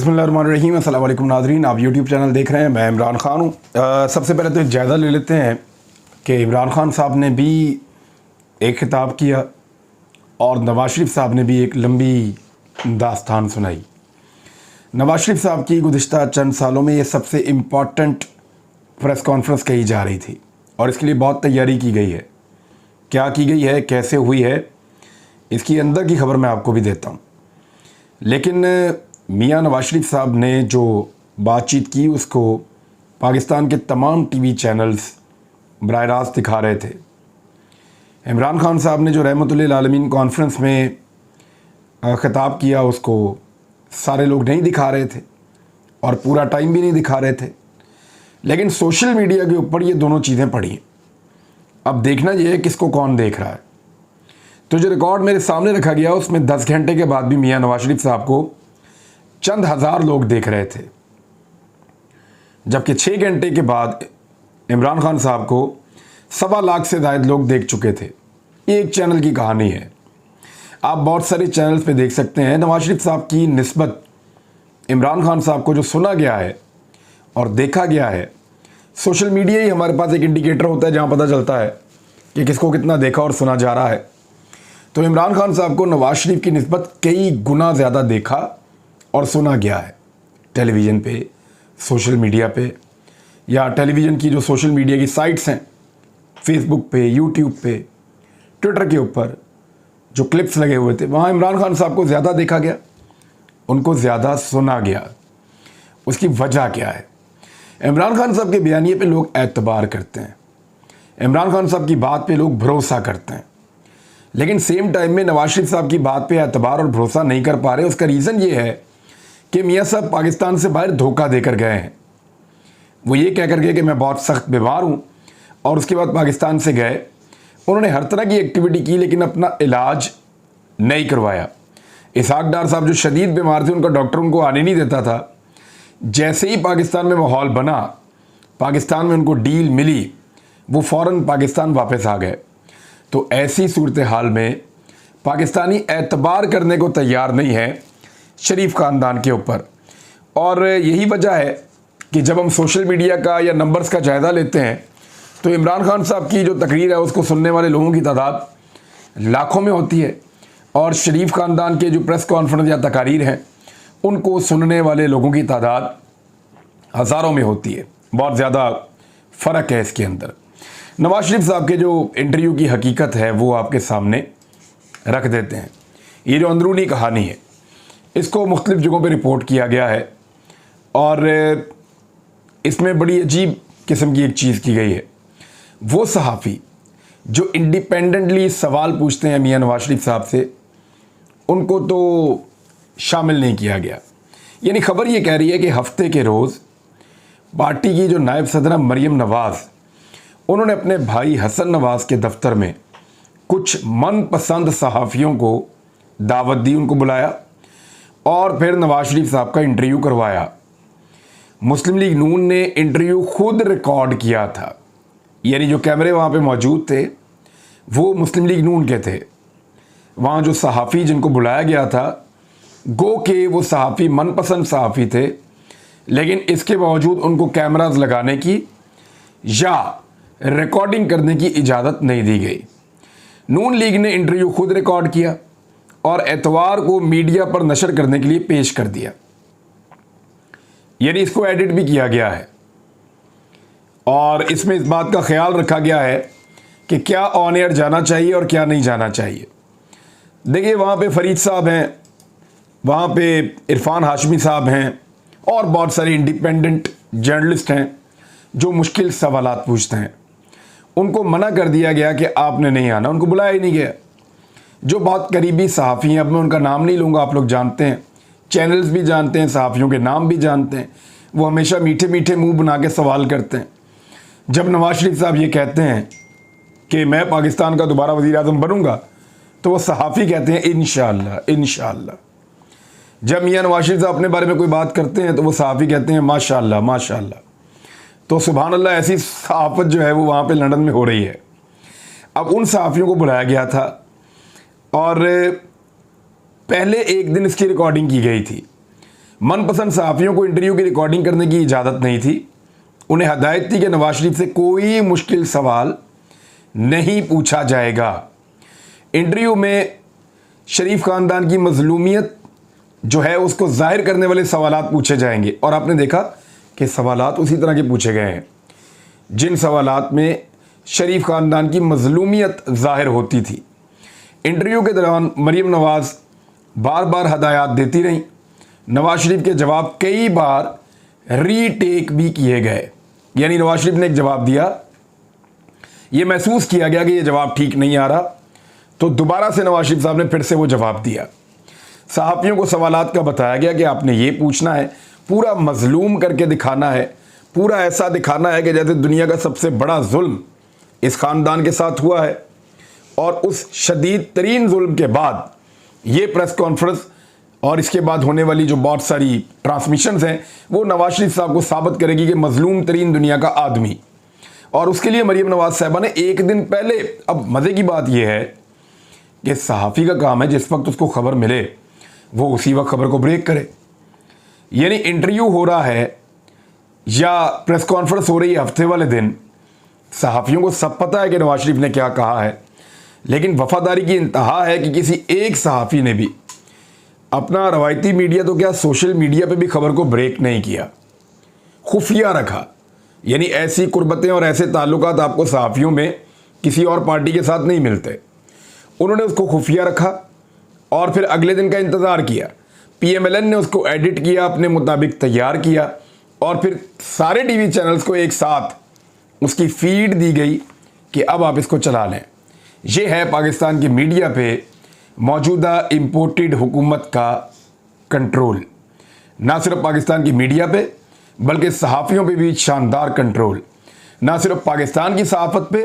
बिस्मिल्लाहिर्रहमानिर्रहीम। अस्सलाम वालेकुम नाज़रीन, आप यूट्यूब चैनल देख रहे हैं। मैं इमरान ख़ान हूँ। सबसे पहले तो एक जायज़ा ले लेते हैं कि इमरान ख़ान साहब ने भी एक ख़िताब किया और नवाज़ शरीफ साहब ने भी एक लंबी दास्तान सुनाई। नवाज़ शरीफ साहब की गुज़िश्ता चंद सालों में ये सबसे इम्पॉर्टेंट प्रेस कॉन्फ्रेंस कही जा रही थी और इसके लिए बहुत तैयारी की गई है। क्या की गई है, कैसे हुई है, इसकी अंदर की खबर मैं आपको भी देता हूँ। लेकिन मियां नवाज शरीफ साहब ने जो बातचीत की उसको पाकिस्तान के तमाम टीवी चैनल्स बराह रास्त दिखा रहे थे। इमरान ख़ान साहब ने जो रहमतुल्लिल आलमीन कॉन्फ्रेंस में ख़िताब किया उसको सारे लोग नहीं दिखा रहे थे और पूरा टाइम भी नहीं दिखा रहे थे, लेकिन सोशल मीडिया के ऊपर ये दोनों चीज़ें पड़ी हैं। अब देखना ये है किसको कौन देख रहा है। तो जो रिकॉर्ड मेरे सामने रखा गया उसमें 10 घंटे के बाद भी मियां नवाज शरीफ साहब को चंद हज़ार लोग देख रहे थे, जबकि 6 घंटे के बाद इमरान ख़ान साहब को 1.25 लाख से ज़ायद लोग देख चुके थे। ये एक चैनल की कहानी है। आप बहुत सारे चैनल्स पे देख सकते हैं नवाज शरीफ साहब की निस्बत इमरान ख़ान साहब को जो सुना गया है और देखा गया है। सोशल मीडिया ही हमारे पास एक इंडिकेटर होता है जहाँ पता चलता है कि किसको कितना देखा और सुना जा रहा है। तो इमरान ख़ान साहब को नवाज शरीफ की निस्बत कई गुना ज़्यादा देखा और सुना गया है, टेलीविज़न पे, सोशल मीडिया पे, या टेलीविज़न की जो सोशल मीडिया की साइट्स हैं, फेसबुक पे, यूट्यूब पे, ट्विटर के ऊपर जो क्लिप्स लगे हुए थे, वहाँ इमरान ख़ान साहब को ज़्यादा देखा गया, उनको ज़्यादा सुना गया। उसकी वजह क्या है? इमरान ख़ान साहब के बयानिए पे लोग एतबार करते हैं, इमरान ख़ान साहब की बात पे लोग भरोसा करते हैं, लेकिन सेम टाइम में नवाज शरीफ साहब की बात पे एतबार और भरोसा नहीं कर पा रहे। उसका रीज़न ये है कि मियाँ साहब पाकिस्तान से बाहर धोखा देकर गए हैं। वो ये कह कर गए कि मैं बहुत सख्त बीमार हूँ और उसके बाद पाकिस्तान से गए। उन्होंने हर तरह की एक्टिविटी की लेकिन अपना इलाज नहीं करवाया। इसहाक डार साहब जो शदीद बीमार थे, उनका डॉक्टर उनको आने नहीं देता था। जैसे ही पाकिस्तान में माहौल बना, पाकिस्तान में उनको डील मिली, वो फ़ौरन पाकिस्तान वापस आ गए। तो ऐसी सूरत हाल में पाकिस्तानी एतबार करने को तैयार नहीं है शरीफ ख़ानदान के ऊपर। और यही वजह है कि जब हम सोशल मीडिया का या नंबर्स का जायज़ा लेते हैं तो इमरान ख़ान साहब की जो तकरीर है उसको सुनने वाले लोगों की तादाद लाखों में होती है और शरीफ ख़ानदान के जो प्रेस कॉन्फ्रेंस या तकारीर हैं उनको सुनने वाले लोगों की तादाद हज़ारों में होती है। बहुत ज़्यादा फ़र्क है इसके अंदर। नवाज शरीफ साहब के जो इंटरव्यू की हकीकत है वो आपके सामने रख देते हैं। ये जो अंदरूनी कहानी है इसको मुख्तलिफ़ जगहों पे रिपोर्ट किया गया है और इसमें बड़ी अजीब किस्म की एक चीज़ की गई है। वो सहाफ़ी जो इंडिपेंडेंटली सवाल पूछते हैं मियां नवाज शरीफ साहब से, उनको तो शामिल नहीं किया गया। यानी ख़बर ये कह रही है कि हफ्ते के रोज़ पार्टी की जो नायब सदर मरीम नवाज़, उन्होंने अपने भाई हसन नवाज़ के दफ्तर में कुछ मनपसंद सहाफ़ियों को दावत दी, उनको बुलाया और फिर नवाज शरीफ साहब का इंटरव्यू करवाया। मुस्लिम लीग नून ने इंटरव्यू खुद रिकॉर्ड किया था, यानी जो कैमरे वहाँ पे मौजूद थे वो मुस्लिम लीग नून के थे। वहाँ जो सहाफ़ी जिनको बुलाया गया था, गो के वो सहाफ़ी मनपसंद सहाफ़ी थे, लेकिन इसके बावजूद उनको कैमराज लगाने की या रिकॉर्डिंग करने की इजाज़त नहीं दी गई। नून लीग ने इंटरव्यू खुद रिकॉर्ड किया और एतवार को मीडिया पर नशर करने के लिए पेश कर दिया, यानी इसको एडिट भी किया गया है और इसमें इस बात का ख्याल रखा गया है कि क्या ऑन एयर जाना चाहिए और क्या नहीं जाना चाहिए। देखिए, वहाँ पे फरीद साहब हैं, वहाँ पे इरफान हाशमी साहब हैं और बहुत सारे इंडिपेंडेंट जर्नलिस्ट हैं जो मुश्किल सवालात पूछते हैं। उनको मना कर दिया गया कि आपने नहीं आना, उनको बुलाया ही नहीं गया। जो बहुत करीबी सहाफ़ी हैं, अब मैं उनका नाम नहीं लूँगा, आप लोग जानते हैं, चैनल्स भी जानते हैं, सहाफ़ियों के नाम भी जानते हैं, वो हमेशा मीठे मीठे मुंह बना के सवाल करते हैं। जब नवाज शरीफ साहब ये कहते हैं कि मैं पाकिस्तान का दोबारा वज़ीर आज़म बनूँगा, तो वो सहाफ़ी कहते हैं इंशाअल्लाह इंशाअल्लाह। जब मियां नवाज शरीफ साहब अपने बारे में कोई बात करते हैं तो वो सहाफ़ी कहते हैं माशाअल्लाह माशाअल्लाह। तो सुभान अल्लाह, ऐसी सहाफ़त जो है वो वहाँ पे लंदन में हो रही है। अब उन सहाफ़ियों को बुलाया गया था और पहले एक दिन इसकी रिकॉर्डिंग की गई थी मनपसंद सहाफ़ियों को इंटरव्यू की रिकॉर्डिंग करने की इजाज़त नहीं थी। उन्हें हदायत थी कि नवाज शरीफ से कोई मुश्किल सवाल नहीं पूछा जाएगा। इंटरव्यू में शरीफ ख़ानदान की मज़लूमियत जो है उसको ज़ाहिर करने वाले सवालात पूछे जाएंगे, और आपने देखा कि सवालात उसी तरह के पूछे गए हैं जिन सवालात में शरीफ ख़ानदान की मज़लूमियत ज़ाहिर होती थी। इंटरव्यू के दौरान मरीम नवाज़ बार बार हदायत देती रहीं। नवाज शरीफ के जवाब कई बार रीटेक भी किए गए, यानी नवाज शरीफ ने एक जवाब दिया, ये महसूस किया गया कि ये जवाब ठीक नहीं आ रहा, तो दोबारा से नवाज शरीफ साहब ने फिर से वो जवाब दिया। सहाफ़ियों को सवालात का बताया गया कि आपने ये पूछना है, पूरा मजलूम करके दिखाना है, पूरा ऐसा दिखाना है कि जैसे दुनिया का सबसे बड़ा जुल्म इस ख़ानदान के साथ हुआ है, और उस शदीद तरीन जुल्म के बाद ये प्रेस कॉन्फ्रेंस और इसके बाद होने वाली जो बहुत सारी ट्रांसमिशंस हैं वो नवाज शरीफ साहब को साबित करेगी कि मजलूम तरीन दुनिया का आदमी। और उसके लिए मरीम नवाज साहबा ने एक दिन पहले, अब मज़े की बात यह है कि सहाफ़ी का काम है जिस वक्त उसको खबर मिले वो उसी वक्त खबर को ब्रेक करे। यानी इंटरव्यू हो रहा है या प्रेस कॉन्फ्रेंस हो रही है हफ्ते वाले दिन, सहाफ़ियों को सब पता है कि नवाज शरीफ ने क्या कहा है, लेकिन वफादारी की इंतहा है कि किसी एक सहाफ़ी ने भी अपना रवायती मीडिया तो क्या सोशल मीडिया पे भी खबर को ब्रेक नहीं किया, खुफिया रखा। यानी ऐसी कुर्बतें और ऐसे ताल्लुकात आपको सहाफ़ियों में किसी और पार्टी के साथ नहीं मिलते। उन्होंने उसको खुफिया रखा और फिर अगले दिन का इंतज़ार किया। PMLN ने उसको एडिट किया, अपने मुताबिक तैयार किया, और फिर सारे टीवी चैनल्स को एक साथ उसकी फीड दी गई कि अब आप इसको चला लें। ये है पाकिस्तान की मीडिया पे मौजूदा इम्पोर्टेड हुकूमत का कंट्रोल। ना सिर्फ पाकिस्तान की मीडिया पे बल्कि सहाफ़ियों पे भी शानदार कंट्रोल। ना सिर्फ पाकिस्तान की सहाफ़त पे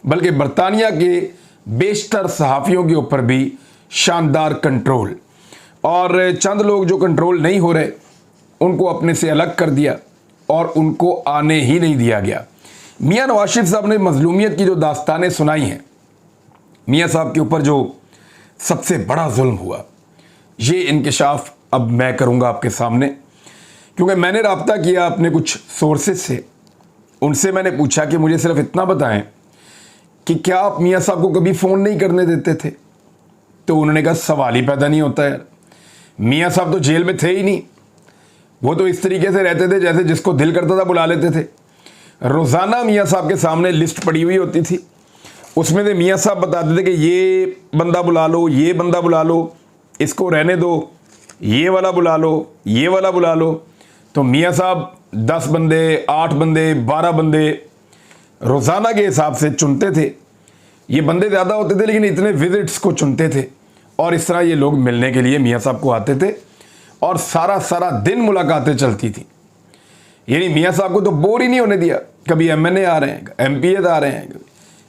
बल्कि बरतानिया के बेशतर सहाफ़ियों के ऊपर भी शानदार कंट्रोल। और चंद लोग जो कंट्रोल नहीं हो रहे उनको अपने से अलग कर दिया और उनको आने ही नहीं दिया गया। मियाँ नवाज शरीफ साहब ने मजलूमियत की जो दास्तानें सुनाई हैं, मियाँ साहब के ऊपर जो सबसे बड़ा जुल्म हुआ, ये इंकिशाफ अब मैं करूँगा आपके सामने, क्योंकि मैंने रब्ता किया अपने कुछ सोर्सेज से। उनसे मैंने पूछा कि मुझे सिर्फ इतना बताएं कि क्या आप मियाँ साहब को कभी फ़ोन नहीं करने देते थे? तो उन्होंने कहा सवाल ही पैदा नहीं होता यार, मियाँ साहब तो जेल में थे ही नहीं, वो तो इस तरीके से रहते थे जैसे जिसको दिल करता था बुला लेते थे। रोज़ाना मियाँ साहब के सामने लिस्ट पड़ी हुई होती थी, उसमें से मियाँ साहब बताते थे कि ये बंदा बुला लो, ये बंदा बुला लो, इसको रहने दो, ये वाला बुला लो, ये वाला बुला लो। तो मियाँ साहब 10 बंदे, 8 बंदे, 12 बंदे रोज़ाना के हिसाब से चुनते थे। ये बंदे ज़्यादा होते थे लेकिन इतने विजिट्स को चुनते थे, और इस तरह ये लोग मिलने के लिए मियाँ साहब को आते थे और सारा दिन मुलाकातें चलती थी। यानी मियाँ साहब को तो बोर ही नहीं होने दिया। कभी MNA आ रहे हैं, MPA आ रहे हैं,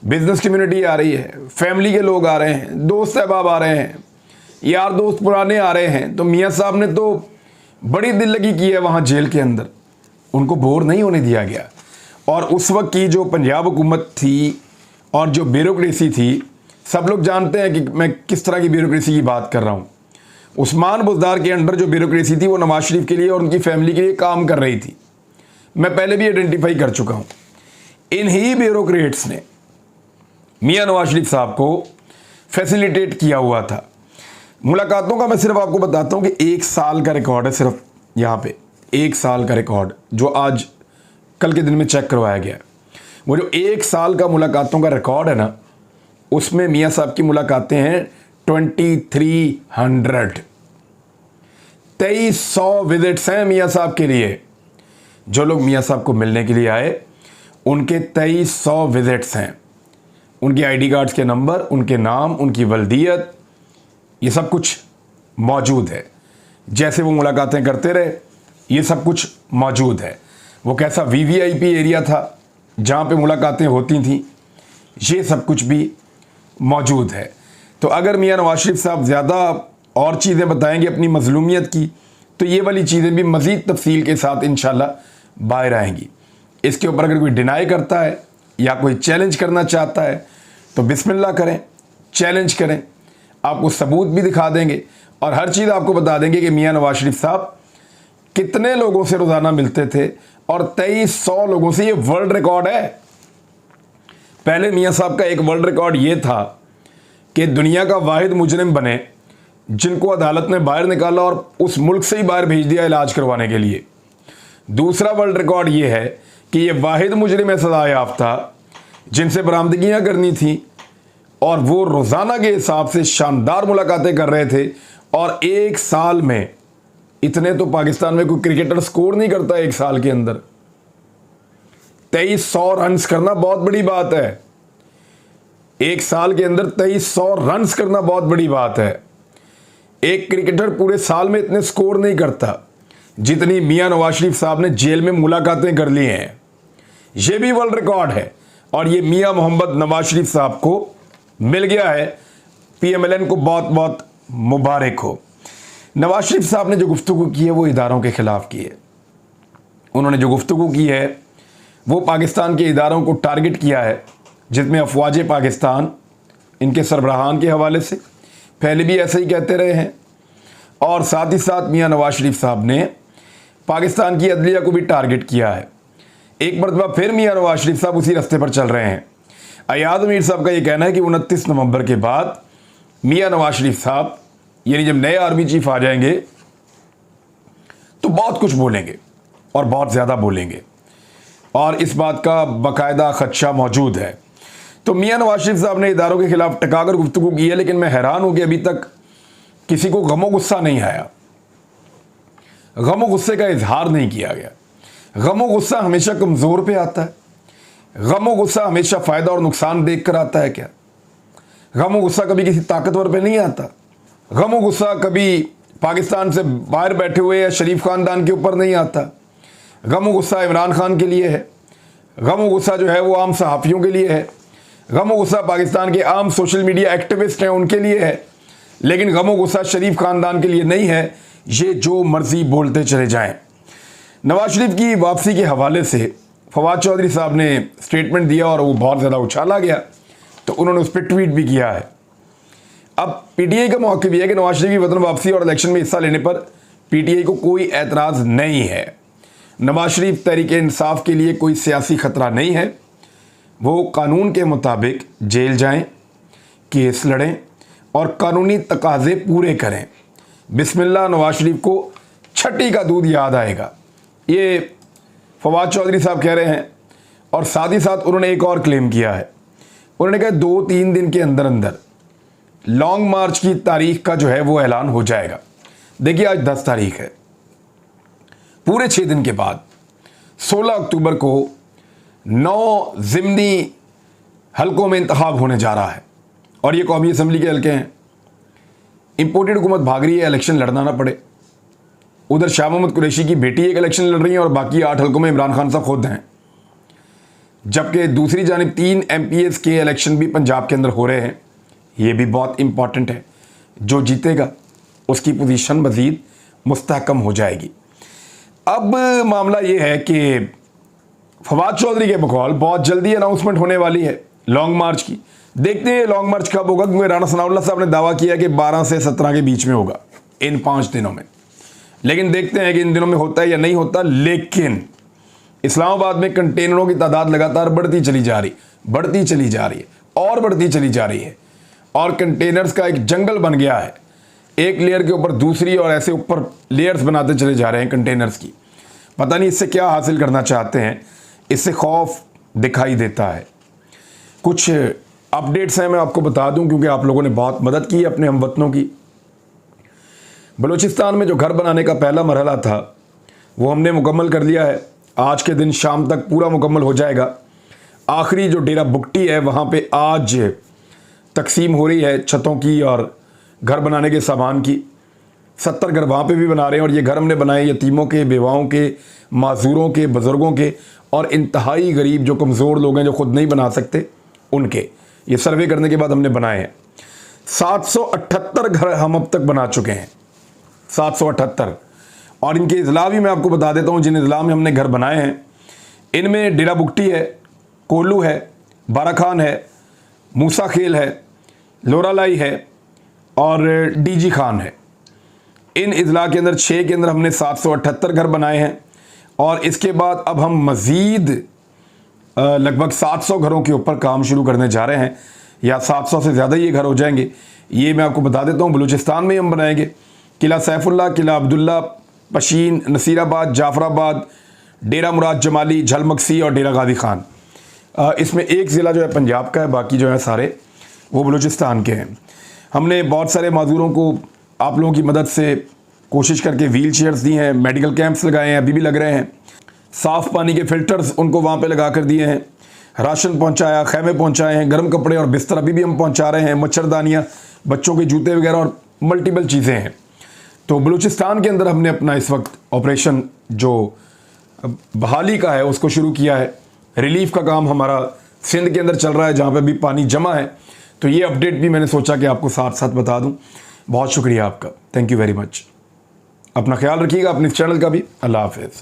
बिजनेस कम्युनिटी आ रही है, फैमिली के लोग आ रहे हैं, दोस्त अहबाब आ रहे हैं, यार दोस्त पुराने आ रहे हैं। तो मियाँ साहब ने तो बड़ी दिल लगी की है वहाँ जेल के अंदर, उनको बोर नहीं होने दिया गया। और उस वक्त की जो पंजाब हुकूमत थी और जो ब्यूरोक्रेसी थी, सब लोग जानते हैं कि मैं किस तरह की ब्यूरोक्रेसी की बात कर रहा हूँ। उस्मान बुज़दार के अंडर जो ब्यूरोक्रेसी थी वो नवाज शरीफ के लिए और उनकी फैमिली के लिए काम कर रही थी। मैं पहले भी आइडेंटिफाई कर चुका हूँ। इन्हीं ब्यूरोक्रेट्स ने मियाँ नवाज शरीफ साहब को फैसिलिटेट किया हुआ था। मुलाकातों का मैं सिर्फ आपको बताता हूँ कि 1 साल का रिकॉर्ड है, सिर्फ यहाँ पे 1 साल का रिकॉर्ड जो आज कल के दिन में चेक करवाया गया है। वो जो 1 साल का मुलाकातों का रिकॉर्ड है ना, उसमें मियाँ साहब की मुलाकातें हैं 2300। 2300 विजिट्स हैं मियाँ साहब के लिए। जो लोग मियाँ साहब को मिलने के लिए आए उनके 2300 विजिट्स हैं। उनकी ID कार्ड्स के नंबर, उनके नाम, उनकी वल्दियत, ये सब कुछ मौजूद है। जैसे वो मुलाकातें करते रहे ये सब कुछ मौजूद है। वो कैसा VVIP एरिया था जहाँ पे मुलाकातें होती थीं, ये सब कुछ भी मौजूद है। तो अगर मियाँ नवाज शरीफ साहब ज़्यादा और चीज़ें बताएंगे अपनी मजलूमियत की, तो ये वाली चीज़ें भी मज़ीद तफसील के साथ इंशाल्लाह बाहर आएंगी। इसके ऊपर अगर कोई डिनाई करता है या कोई चैलेंज करना चाहता है तो बिस्मिल्लाह करें, चैलेंज करें, आपको सबूत भी दिखा देंगे और हर चीज़ आपको बता देंगे कि मियाँ नवाज शरीफ साहब कितने लोगों से रोज़ाना मिलते थे, और 2300 लोगों से। ये वर्ल्ड रिकॉर्ड है। पहले मियाँ साहब का एक वर्ल्ड रिकॉर्ड ये था कि दुनिया का वाहिद मुजरिम बने जिनको अदालत ने बाहर निकाला और उस मुल्क से ही बाहर भेज दिया इलाज करवाने के लिए। दूसरा वर्ल्ड रिकॉर्ड ये है कि ये वाहिद मुजरिम सज़ा याफ्ता जिनसे बरामदगियाँ करनी थी, और वो रोज़ाना के हिसाब से शानदार मुलाकातें कर रहे थे। और एक साल में इतने तो पाकिस्तान में कोई क्रिकेटर स्कोर नहीं करता एक साल के अंदर। 2300 रन्स करना बहुत बड़ी बात है। एक साल के अंदर 2300 रन्स करना बहुत बड़ी बात है। एक क्रिकेटर पूरे साल में इतने स्कोर नहीं करता जितनी मियां नवाज शरीफ साहब ने जेल में मुलाकातें कर ली हैं। ये भी वर्ल्ड रिकॉर्ड है, और ये मियां मोहम्मद नवाज शरीफ साहब को मिल गया है। PMLN को बहुत बहुत मुबारक हो। नवाज शरीफ साहब ने जो गुफ्तगू की है वो इदारों के ख़िलाफ़ की है। उन्होंने जो गुफ्तगू की है वो पाकिस्तान के इदारों को टारगेट किया है, जिसमें अफवाज पाकिस्तान इनके सरबराहान के हवाले से पहले भी ऐसे ही कहते रहे हैं, और साथ ही साथ मियां नवाज शरीफ साहब ने पाकिस्तान की अदलिया को भी टारगेट किया है। एक मरतबा फिर मियां नवाज शरीफ साहब उसी रास्ते पर चल रहे हैं। अयाद मीर साहब का ये कहना है कि 29 नवंबर के बाद मियां नवाज शरीफ साहब, यानी जब नए आर्मी चीफ आ जाएंगे, तो बहुत कुछ बोलेंगे और बहुत ज़्यादा बोलेंगे, और इस बात का बाकायदा खदशा मौजूद है। तो मियां नवाज शरीफ साहब ने इदारों के खिलाफ टकाकर गुफ्तगू की है, लेकिन मैं हैरान हूं कि अभी तक किसी को गमो गुस्सा नहीं आया, गमो गुस्से का इजहार नहीं किया गया। गमो गुस्सा हमेशा कमज़ोर पे आता है। गमो गुस्सा हमेशा फ़ायदा और नुकसान देख कर आता है क्या? गमो गुस्सा कभी किसी ताकतवर पे नहीं आता। गमो गुस्सा कभी पाकिस्तान से बाहर बैठे हुए या शरीफ ख़ानदान के ऊपर नहीं आता। गमो गुस्सा इमरान खान के लिए है। गमो गुस्सा जो है वो आम सहाफ़ियों के लिए है। गमो गुस्सा पाकिस्तान के आम सोशल मीडिया एक्टिविस्ट हैं उनके लिए है। लेकिन गमो गुस्सा शरीफ ख़ानदान के लिए नहीं है। ये जो मर्ज़ी बोलते चले जाएं। नवाज शरीफ की वापसी के हवाले से फवाद चौधरी साहब ने स्टेटमेंट दिया और वो बहुत ज़्यादा उछाला गया, तो उन्होंने उस पर ट्वीट भी किया है। अब PTI का मौक़िफ़ भी है कि नवाज शरीफ की वतन वापसी और इलेक्शन में हिस्सा लेने पर PTI को कोई एतराज़ नहीं है। नवाज शरीफ तहरीक इंसाफ के लिए कोई सियासी ख़तरा नहीं है। वो कानून के मुताबिक जेल जाएं, केस लड़ें और कानूनी तकाज़े पूरे करें। बिस्मिल्लाह, नवाज शरीफ को छठी का दूध याद आएगा, ये फवाद चौधरी साहब कह रहे हैं। और साथ ही साथ उन्होंने एक और क्लेम किया है। उन्होंने कहा 2-3 दिन के अंदर अंदर लॉन्ग मार्च की तारीख का जो है वो ऐलान हो जाएगा। देखिए, आज 10 तारीख है। पूरे 6 दिन के बाद 16 अक्टूबर को 9 ज़िमनी हलकों में इंतखाब होने जा रहा है, और ये कौमी असम्बली के हलके हैं। इंपोर्टेड हुकूमत भाग रही है इलेक्शन लड़ना ना पड़े। उधर शाह मोहम्मद कुरैशी की बेटी एक इलेक्शन लड़ रही है, और बाकी 8 हलकों में इमरान खान साहब खुद हैं। जबकि दूसरी जानिब 3 MPs के इलेक्शन भी पंजाब के अंदर हो रहे हैं। ये भी बहुत इंपॉर्टेंट है। जो जीतेगा उसकी पोजीशन मज़ीद मुस्तहकम हो जाएगी। अब मामला ये है कि फवाद चौधरी के बकौल बहुत जल्दी अनाउंसमेंट होने वाली है लॉन्ग मार्च की। देखते हैं लॉन्ग मार्च कब होगा, क्योंकि राना सनाउल्लाह साहब ने दावा किया कि 12 से 17 के बीच में होगा इन 5 दिनों में। लेकिन देखते हैं कि इन दिनों में होता है या नहीं होता। लेकिन इस्लामाबाद में कंटेनरों की तादाद लगातार बढ़ती चली जा रही है और बढ़ती चली जा रही है, और कंटेनर्स का एक जंगल बन गया है। एक लेयर के ऊपर दूसरी, और ऐसे ऊपर लेयर्स बनाते चले जा रहे हैं कंटेनर्स की। पता नहीं इससे क्या हासिल करना चाहते हैं। इससे खौफ दिखाई देता है। कुछ अपडेट्स हैं, मैं आपको बता दूं, क्योंकि आप लोगों ने बहुत मदद की अपने हमवतनों की। बलूचिस्तान में जो घर बनाने का पहला मरहला था वो हमने मुकम्मल कर लिया है। आज के दिन शाम तक पूरा मुकम्मल हो जाएगा। आखिरी जो डेरा बुगटी है वहाँ पे आज तकसीम हो रही है छतों की और घर बनाने के सामान की। 70 घर वहाँ पे भी बना रहे हैं, और ये घर हमने बनाए यतीमों के, बेवाओं के, माजूरों के, बुज़ुर्गों के, और इंतहाई गरीब जो कमज़ोर लोग हैं जो ख़ुद नहीं बना सकते उनके। ये सर्वे करने के बाद हमने बनाए हैं। 778 घर हम अब तक बना चुके हैं, 778। और इनके इज़ला भी मैं आपको बता देता हूँ। जिन इज़ला में हमने घर बनाए हैं इनमें डेरा बुगटी है, कोल्लू है, बारा खान है, मूसा खेल है, लोरालाई है और DG खान है। इन इजला के अंदर 6 के अंदर हमने 778 घर बनाए हैं और इसके बाद अब हम मज़ीद लगभग 700 घरों के ऊपर काम शुरू करने जा रहे हैं, या 700 से ज़्यादा ये घर हो जाएंगे। ये मैं आपको बता देता हूँ, बलूचिस्तान में ही हम बनाएंगे। किला सैफुल्ला, किला अब्दुल्ला, पशीन, नसीराबाद, जाफराबाद, डेरा मुराद जमाली, झलमकसी और डेरा गाजी खान। इसमें एक ज़िला जो है पंजाब का है, बाकी जो है सारे वो बलूचिस्तान के हैं। हमने बहुत सारे माजूरों को आप लोगों की मदद से कोशिश करके व्हील चेयर्स दी हैं, मेडिकल कैंप्स लगाए हैं, अभी भी लग रहे हैं, साफ़ पानी के फ़िल्टर्स उनको वहाँ पे लगा कर दिए हैं, राशन पहुँचाया, खैमे पहुँचाए हैं, गर्म कपड़े और बिस्तर अभी भी हम पहुँचा रहे हैं, मच्छरदानियाँ, बच्चों के जूते वगैरह और मल्टीपल चीज़ें हैं। तो बलूचिस्तान के अंदर हमने अपना इस वक्त ऑपरेशन जो बहाली का है उसको शुरू किया है। रिलीफ का काम हमारा सिंध के अंदर चल रहा है जहाँ पे भी पानी जमा है। तो ये अपडेट भी मैंने सोचा कि आपको साथ साथ बता दूं। बहुत शुक्रिया आपका, थैंक यू वेरी मच। अपना ख्याल रखिएगा, अपने चैनल का भी। अल्लाह हाफिज़।